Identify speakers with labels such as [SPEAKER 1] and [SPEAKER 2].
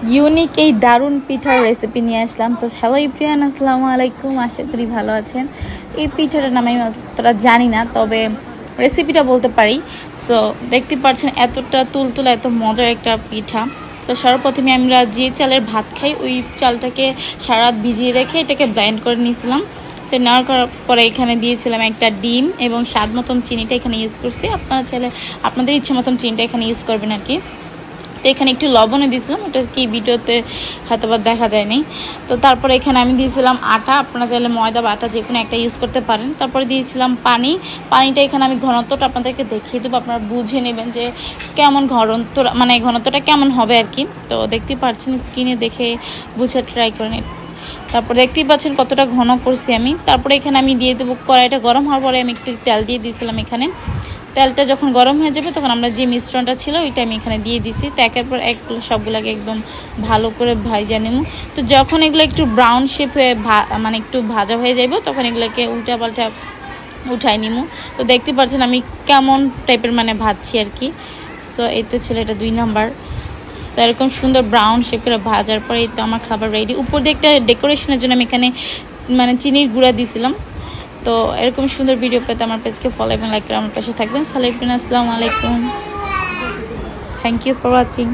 [SPEAKER 1] Unique এই দারুণ পিঠার রেসিপি নিয়ে আসলাম। তো হ্যালো ইব্রিয়ান, আসসালামু আলাইকুম, আশা করি ভালো আছেন। এই পিঠাটার নাম আমি অতটা জানি না, তবে রেসিপিটা বলতে পারি। সো দেখতে পাচ্ছেন এতটা তুলতুলা, এত মজার একটা পিঠা। তো সর্বপ্রথমে আমরা যে চালের ভাত খাই ওই চালটাকে সারা রাত ভিজিয়ে রেখে এটাকে ব্লেন্ড করে নিয়েছিলাম। তো নেওয়ার পরে এখানে দিয়েছিলাম একটা ডিম এবং স্বাদ মতন চিনিটা এখানে ইউজ করছি। আপনারা চাইলে আপনাদের ইচ্ছে মতন চিনিটা এখানে ইউজ করবেন আর কি। তো এখানে একটু লবণে দিয়েছিলাম, ওটা কি ভিডিওতে হয়তো বা দেখা যায়নি। তো তারপরে এখানে আমি দিয়েছিলাম আটা, আপনারা চাইলে ময়দা বা আটা যে কোনো একটা ইউজ করতে পারেন। তারপরে দিয়েছিলাম পানিটা এখানে আমি ঘনত্বটা আপনাদেরকে দেখিয়ে দেবো, আপনারা বুঝে নেবেন যে কেমন ঘনত্ব, মানে ঘনত্বটা কেমন হবে আর কি। তো দেখতেই পাচ্ছেন, স্ক্রিনে দেখে বুঝে ট্রাই করে নিন। তারপরে দেখতেই পাচ্ছেন কতটা ঘন করছি আমি। তারপরে এখানে আমি দিয়ে দেবো, কড়াইটা গরম হওয়ার পরে আমি একটু তেল দিয়ে দিয়েছিলাম এখানে। তেলটা যখন গরম হয়ে যাবে তখন আমরা যে মিশ্রণটা ছিল ওইটা আমি এখানে দিয়ে দিছি। তো একের পর এক সবগুলোকে একদম ভালো করে ভাজা নেব। তো যখন এগুলো একটু ব্রাউন শেপ হয়ে মানে একটু ভাজা হয়ে যাবে তখন এগুলোকে উল্টা পাল্টা উঠাই নিব। তো দেখতে পাচ্ছেন আমি কেমন টাইপের মানে ভাজছি আর কি। সো এই তো ছিল এটা 2 নাম্বার। তো এরকম সুন্দর ব্রাউন শেপ করে ভাজার পরে এই তো আমার খাবার রেডি। উপর দিয়ে একটা ডেকোরেশনের জন্য আমি এখানে মানে চিনির গুঁড়া দিয়েছিলাম। তো এরকম সুন্দর ভিডিও পেতে আমার পেজকে ফলো এবং লাইক করে আমার পাশে থাকবেন। আসসালামু আলাইকুম, থ্যাংক ইউ ফর ওয়াচিং।